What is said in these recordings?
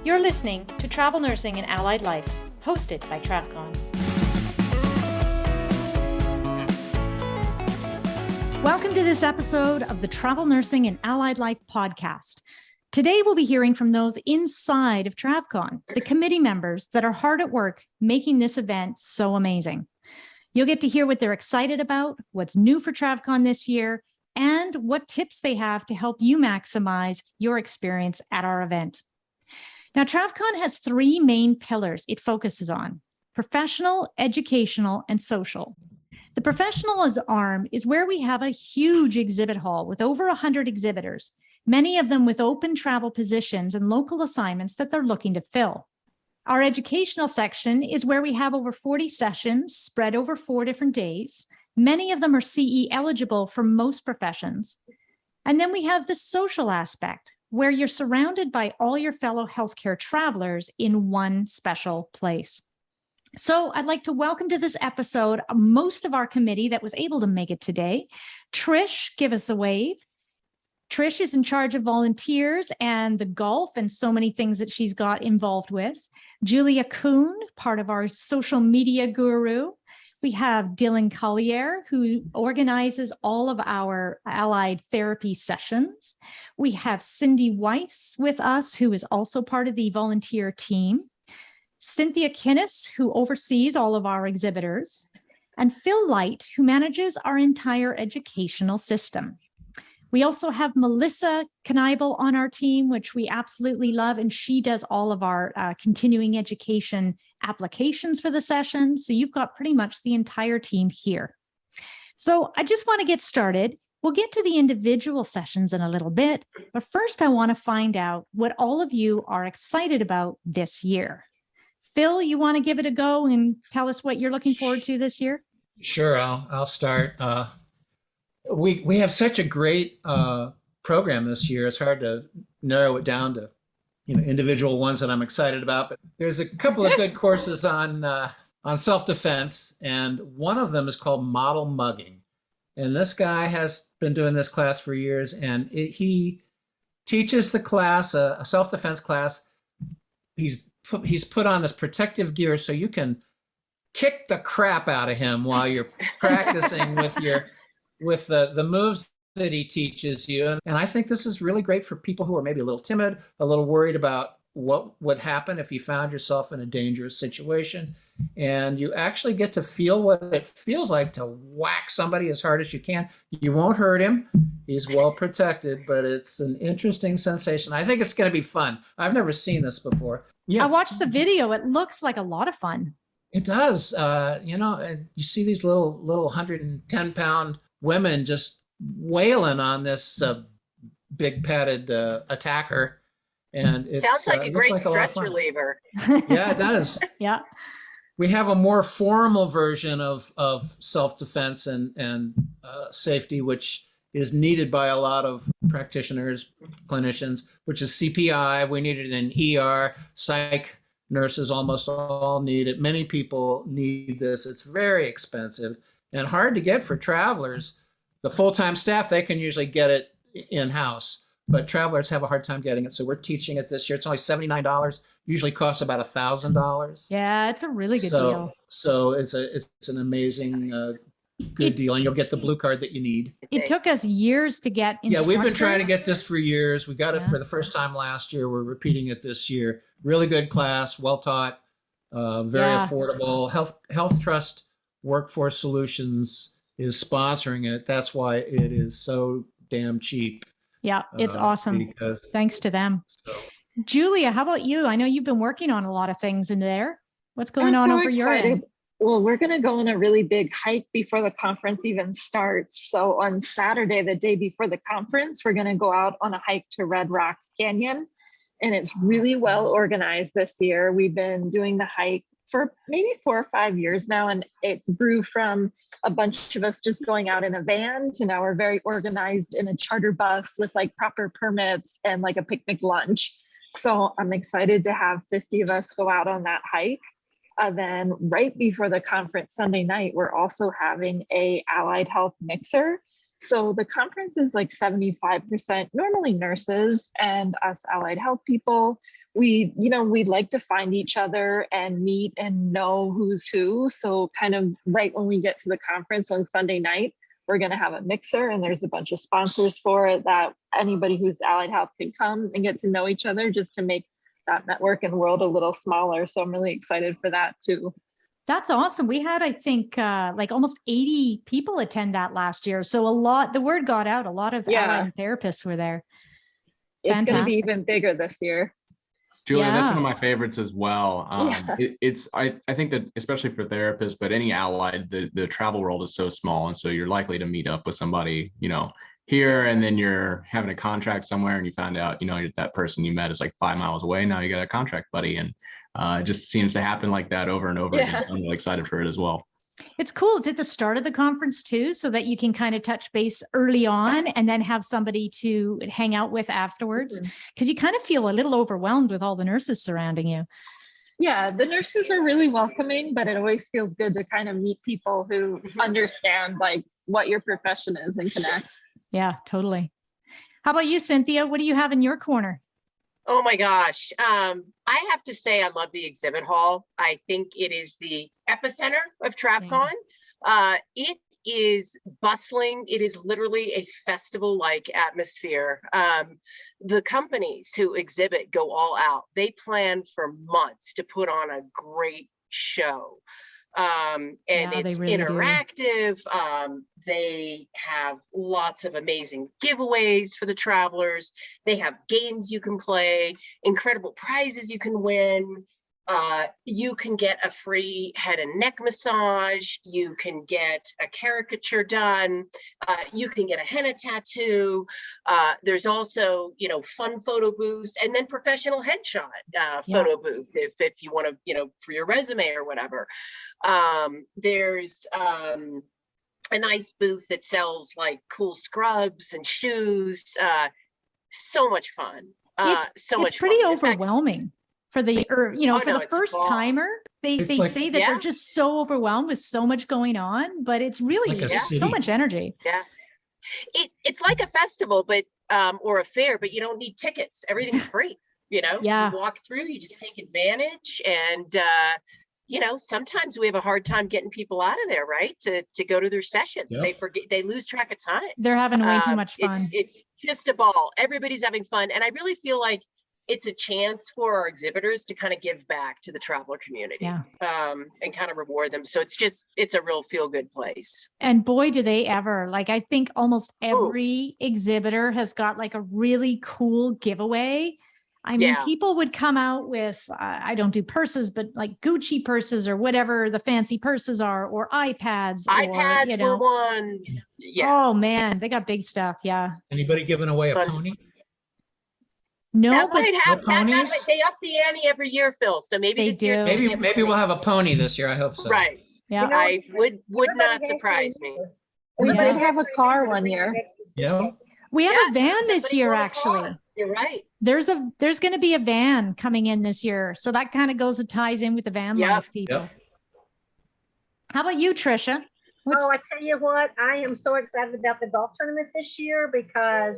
You're listening to Travel Nursing and Allied Life, hosted by TravCon. Welcome to this episode of the Travel Nursing and Allied Life podcast. Today, we'll be hearing from those inside of TravCon, the committee members that are hard at work making this event so amazing. You'll get to hear what they're excited about, what's new for TravCon this year, and what tips they have to help you maximize your experience at our event. Now, TravCon has three main pillars it focuses on: professional, educational, and social. The professional arm is where we have a huge exhibit hall with over 100 exhibitors, many of them with open travel positions and local assignments that they're looking to fill. Our educational section is where we have over 40 sessions spread over 4 different days. Many of them are CE eligible for most professions. And then we have the social aspect, where you're surrounded by all your fellow healthcare travelers in one special place. So I'd like to welcome to this episode most of our committee that was able to make it today. Trish, give us a wave. Trish is in charge of volunteers and the golf and so many things that she's got involved with. Julia Kuhn, part of our social media guru. We have Dylan Collier, who organizes all of our allied therapy sessions. We have Cindy Weiss with us, who is also part of the volunteer team. Cynthia Kinnis, who oversees all of our exhibitors. And Phil Light, who manages our entire educational system. We also have Melissa Kneibel on our team, which we absolutely love, and she does all of our continuing education applications for the session. So you've got pretty much the entire team here. So I just want to get started. We'll get to the individual sessions in a little bit, but first I want to find out what all of you are excited about this year. Phil, you want to give it a go and tell us what you're looking forward to this year? Sure, I'll start. We have such a great program this year. It's hard to narrow it down to individual ones that I'm excited about. But there's a couple of good courses on self-defense, and one of them is called Model Mugging. And this guy has been doing this class for years, and he teaches the class a self-defense class. He's put on this protective gear so you can kick the crap out of him while you're practicing with the moves that he teaches you. And I think this is really great for people who are maybe a little timid, a little worried about what would happen if you found yourself in a dangerous situation. And you actually get to feel what it feels like to whack somebody as hard as you can. You won't hurt him. He's well protected, but it's an interesting sensation. I think it's going to be fun. I've never seen this before. Yeah, I watched the video. It looks like a lot of fun. It does. You see these little 110-pound women just wailing on this big padded attacker, and it sounds like a great stress reliever. Yeah, it does. Yeah, we have a more formal version of self-defense and safety, which is needed by a lot of practitioners, clinicians, which is CPI. We need it in ER, psych. Nurses almost all need it. Many people need this. It's very expensive and hard to get for travelers. The full-time staff, they can usually get it in-house, but travelers have a hard time getting it. So we're teaching it this year. It's only $79. Usually costs about $1,000. Yeah, it's a really good deal. So it's an amazing good deal, and you'll get the blue card that you need. It took us years to get instructors. Yeah, we've been trying to get this for years. We got it for the first time last year. We're repeating it this year. Really good class, well taught, very affordable. Health Trust Workforce Solutions is sponsoring it. That's why it is so damn cheap. Yeah, it's awesome. Thanks to them. Julia, how about you? I know you've been working on a lot of things in there. What's going on over your end? Well, we're going to go on a really big hike before the conference even starts. So on Saturday, the day before the conference, we're going to go out on a hike to Red Rocks Canyon. And it's really well organized this year. We've been doing the hike for maybe 4 or 5 years now. And it grew from a bunch of us just going out in a van to now we're very organized in a charter bus with like proper permits and like a picnic lunch. So I'm excited to have 50 of us go out on that hike. Then right before the conference Sunday night, we're also having a allied health mixer So the conference is like 75% normally nurses and us allied health people. We'd like to find each other and meet and know who's who. So kind of right when we get to the conference on Sunday night, we're going to have a mixer and there's a bunch of sponsors for it that anybody who's allied health can come and get to know each other just to make that network and world a little smaller. So I'm really excited for that too. That's awesome. We had, I think, like almost 80 people attend that last year. So the word got out. A lot of allied therapists were there. It's going to be even bigger this year. Julia, that's one of my favorites as well. I think that especially for therapists, but any allied, the travel world is so small. And so you're likely to meet up with somebody, here, and then you're having a contract somewhere and you find out, that person you met is like 5 miles away. Now you got a contract buddy. And it just seems to happen like that over and over again. I'm really excited for it as well. It's cool. It's at the start of the conference too, so that you can kind of touch base early on and then have somebody to hang out with afterwards, because you kind of feel a little overwhelmed with all the nurses surrounding you. Yeah, the nurses are really welcoming, but it always feels good to kind of meet people who understand like what your profession is and connect. Yeah, totally. How about you, Cynthia? What do you have in your corner? Oh my gosh. I have to say I love the exhibit hall. I think it is the epicenter of TravCon. It is bustling. It is literally a festival-like atmosphere. The companies who exhibit go all out. They plan for months to put on a great show. And it's really interactive. They have lots of amazing giveaways for the travelers. They have games you can play, incredible prizes you can win. You can get a free head and neck massage. You can get a caricature done. You can get a henna tattoo. There's also, fun photo booths, and then professional headshot photo booth if you want to, for your resume or whatever. There's a nice booth that sells like cool scrubs and shoes. So much fun. It's pretty overwhelming. For the, for the first timer, they say that they're just so overwhelmed with so much going on, but it's really so much energy. Yeah. It's like a festival, but, or a fair, but you don't need tickets. Everything's free, you walk through, you just take advantage. And, sometimes we have a hard time getting people out of there, right? To go to their sessions. They lose track of time. They're having way too much fun. It's just a ball. Everybody's having fun. And I really feel like it's a chance for our exhibitors to kind of give back to the traveler community and kind of reward them. So it's a real feel good place. And boy, do they ever, I think almost every exhibitor has got like a really cool giveaway. I mean, people would come out with, I don't do purses, but like Gucci purses or whatever the fancy purses are, or iPads. iPads were one. Yeah. Oh man, they got big stuff. Yeah. Anybody giving away a pony? No, that but might have, they up the ante every year, Phil. So maybe this year. Maybe we'll have a pony this year. I hope so. Right. Yeah. I would not surprise me. We did have a car one year. Yeah. We have a van this year, actually. You're right. There's going to be a van coming in this year. So that kind of ties in with the van life people. Yep. How about you, Trisha? I tell you what, I am so excited about the golf tournament this year because,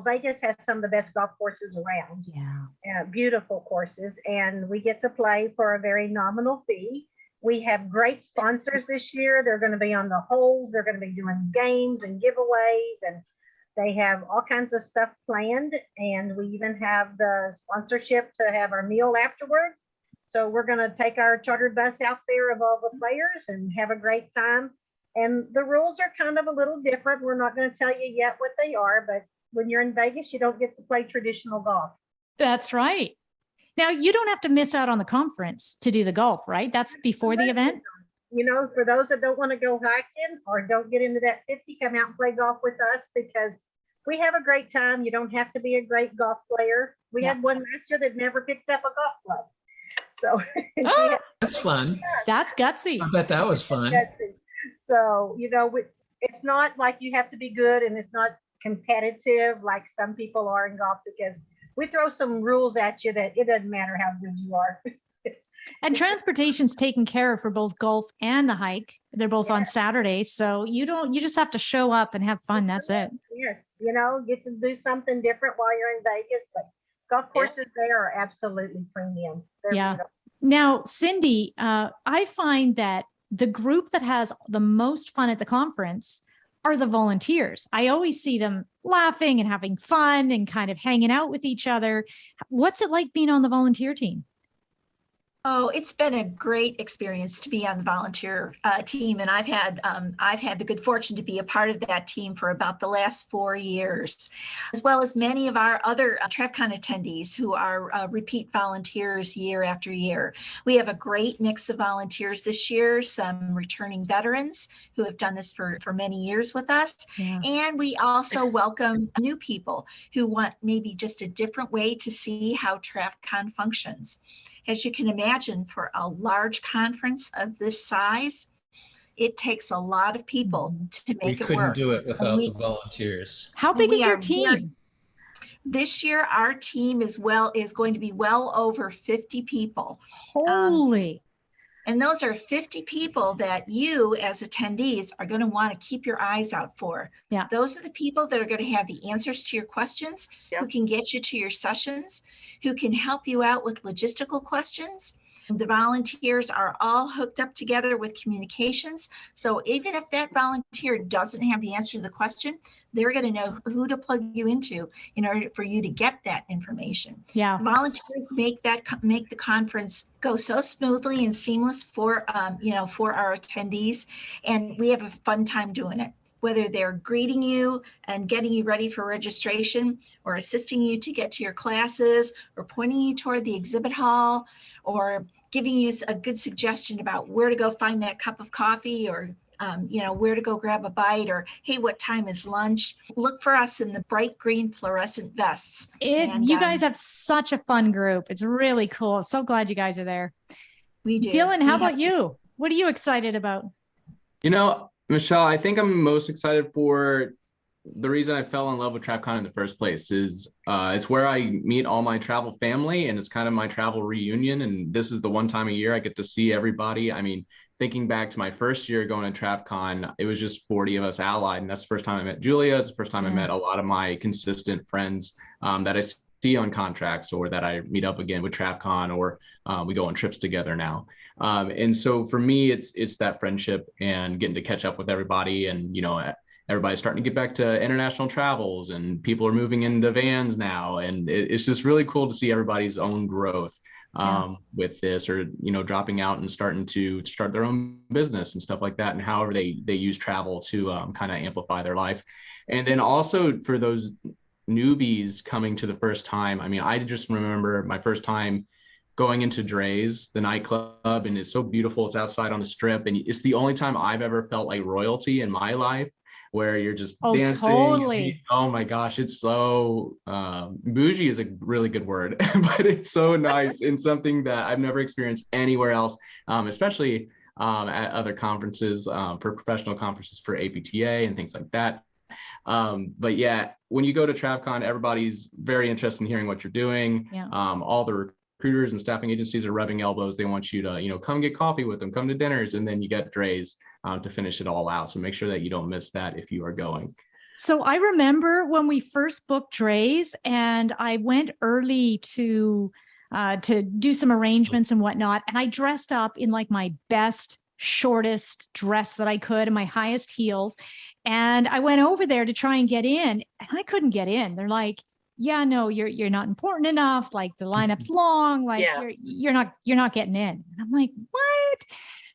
Vegas has some of the best golf courses around. Yeah. Beautiful courses. And we get to play for a very nominal fee. We have great sponsors this year. They're going to be on the holes. They're going to be doing games and giveaways, and they have all kinds of stuff planned. And we even have the sponsorship to have our meal afterwards. So we're going to take our chartered bus out there of all the players and have a great time. And the rules are kind of a little different. We're not going to tell you yet what they are, but when you're in Vegas, you don't get to play traditional golf. That's right. Now, you don't have to miss out on the conference to do the golf, right? That's before the event? For those that don't want to go hiking or don't get into that 50, come out and play golf with us because we have a great time. You don't have to be a great golf player. We had one last year that never picked up a golf club. So that's fun. That's gutsy. I bet that was fun. So, it's not like you have to be good, and it's not competitive like some people are in golf, because we throw some rules at you that it doesn't matter how good you are. And transportation's taken care of for both golf and the hike. They're both on Saturday. So you just have to show up and have fun. That's it. Yes, get to do something different while you're in Vegas. But golf courses there are absolutely premium. They're beautiful. Now, Cindy, I find that the group that has the most fun at the conference are the volunteers. I always see them laughing and having fun and kind of hanging out with each other. What's it like being on the volunteer team? Oh, it's been a great experience to be on the volunteer team, and I've had the good fortune to be a part of that team for about the last 4 years, as well as many of our other TravCon attendees who are repeat volunteers year after year. We have a great mix of volunteers this year, some returning veterans who have done this for many years with us, and we also welcome new people who want maybe just a different way to see how TravCon functions. As you can imagine, for a large conference of this size, it takes a lot of people to make it work. We couldn't do it without the volunteers. How big is your team? This year, our team is going to be well over 50 people. Holy. And those are 50 people that you as attendees are going to want to keep your eyes out for. Yeah. Those are the people that are going to have the answers to your questions, who can get you to your sessions, who can help you out with logistical questions. The volunteers are all hooked up together with communications. So even if that volunteer doesn't have the answer to the question, they're going to know who to plug you into in order for you to get that information. Yeah. The volunteers make the conference go so smoothly and seamless for our attendees, and we have a fun time doing it. Whether they're greeting you and getting you ready for registration, or assisting you to get to your classes, or pointing you toward the exhibit hall, or giving you a good suggestion about where to go find that cup of coffee, or where to go grab a bite, or hey, what time is lunch? Look for us in the bright green fluorescent vests. You guys have such a fun group. It's really cool. So glad you guys are there. We do. Dylan, how about you? What are you excited about? Michelle, I think I'm most excited for the reason I fell in love with TravCon in the first place is it's where I meet all my travel family, and it's kind of my travel reunion. And this is the one time a year I get to see everybody. I mean, thinking back to my first year going to TravCon, it was just 40 of us allied. And that's the first time I met Julia. It's the first time I met a lot of my consistent friends that I see on contracts, or that I meet up again with TravCon, or we go on trips together now. And so for me, it's that friendship and getting to catch up with everybody. And, everybody's starting to get back to international travels, and people are moving into vans now. And it's just really cool to see everybody's own growth with this, or, dropping out and starting to start their own business and stuff like that. And however they use travel to kind of amplify their life. And then also for those newbies coming to the first time, I mean, I just remember my first time going into Dre's, the nightclub, and it's so beautiful. It's outside on the strip, and it's the only time I've ever felt like royalty in my life, where you're just dancing. Totally. Oh my gosh, it's so bougie is a really good word, but it's so nice and something that I've never experienced anywhere else, especially at other conferences, for professional conferences for APTA and things like that. But yeah, when you go to TravCon, everybody's very interested in hearing what you're doing. All the recruiters and staffing agencies are rubbing elbows. They want you to, come get coffee with them, come to dinners, and then you get Dre's to finish it all out. So make sure that you don't miss that if you are going. So I remember when we first booked Dre's, and I went early to do some arrangements and whatnot. And I dressed up in like my best, shortest dress that I could and my highest heels. And I went over there to try and get in, and I couldn't get in. They're like, yeah, no, you're not important enough. Like the lineup's long, like you're not getting in. And I'm like, what?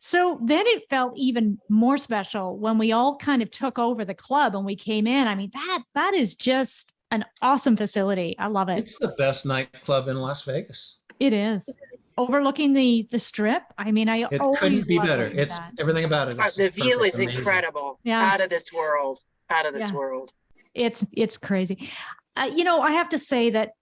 So then it felt even more special when we all kind of took over the club and we came in. I mean, that is just an awesome facility. I love it. It's the best nightclub in Las Vegas. It is. Overlooking the strip. I mean, it couldn't be better. It's everything about it. The view is amazing. Incredible. Yeah. Out of this world. World. It's crazy. I have to say that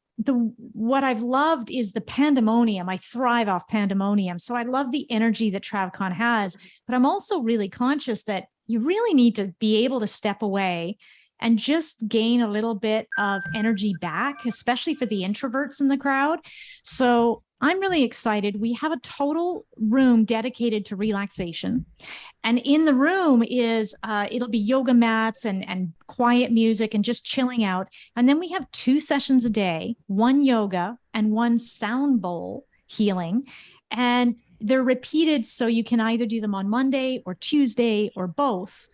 what I've loved is the pandemonium. I thrive off pandemonium. So I love the energy that TravCon has, but I'm also really conscious that you really need to be able to step away and just gain a little bit of energy back, especially for the introverts in the crowd. So I'm really excited. We have a total room dedicated to relaxation. And in the room is, it'll be yoga mats and quiet music and just chilling out. And then we have 2 sessions a day, 1 yoga and 1 sound bowl healing. And they're repeated. So you can either do them on Monday or Tuesday or both.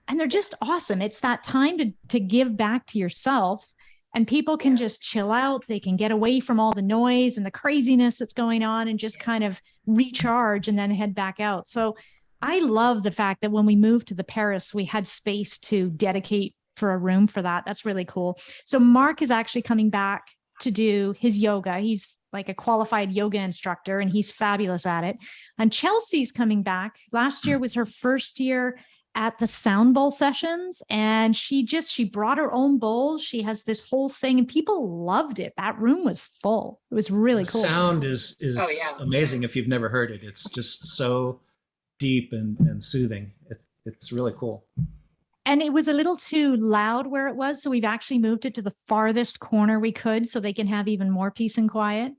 And they're just awesome. It's that time to give back to yourself. And people can just chill out. They can get away from all the noise and the craziness that's going on and just kind of recharge and then head back out. So I love the fact that when we moved to the Paris, we had space to dedicate for a room for that. That's really cool. So Mark is actually coming back to do his yoga. He's like a qualified yoga instructor and he's fabulous at it. And Chelsea's coming back. Last year was her first year at the sound bowl sessions, and she brought her own bowls. She has this whole thing and people loved it. That room was full. It was really cool. Sound is amazing if you've never heard it. It's just so deep and soothing. It's really cool. And it was a little too loud where it was, so we've actually moved it to the farthest corner we could so they can have even more peace and quiet.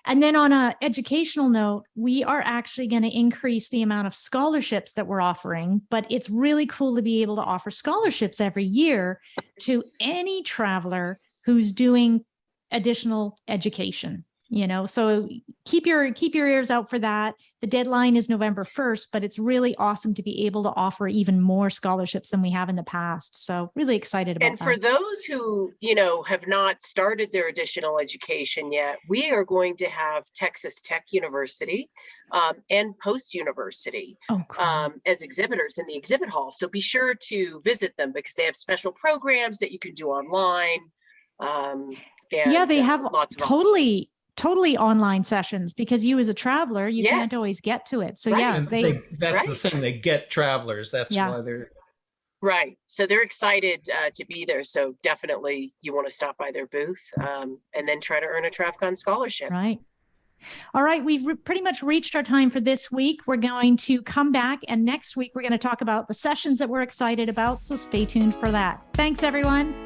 And then on an educational note, we are actually going to increase the amount of scholarships that we're offering, but it's really cool to be able to offer scholarships every year to any traveler who's doing additional education. So keep your ears out for that. The deadline is November 1st, but it's really awesome to be able to offer even more scholarships than we have in the past. So really excited about that. And for those who, have not started their additional education yet, we are going to have Texas Tech University and Post University as exhibitors in the exhibit hall. So be sure to visit them because they have special programs that you can do online. They have lots of totally online sessions because you as a traveler, you can't always get to it. So that's the thing. They get travelers. That's why they're right. So they're excited to be there. So definitely you want to stop by their booth and then try to earn a TravCon scholarship. Right. All right. We've pretty much reached our time for this week. We're going to come back and next week we're going to talk about the sessions that we're excited about. So stay tuned for that. Thanks, everyone.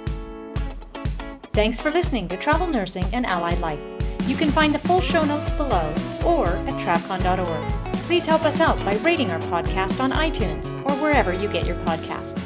Thanks for listening to Travel Nursing and Allied Life. You can find the full show notes below or at travcon.org. Please help us out by rating our podcast on iTunes or wherever you get your podcasts.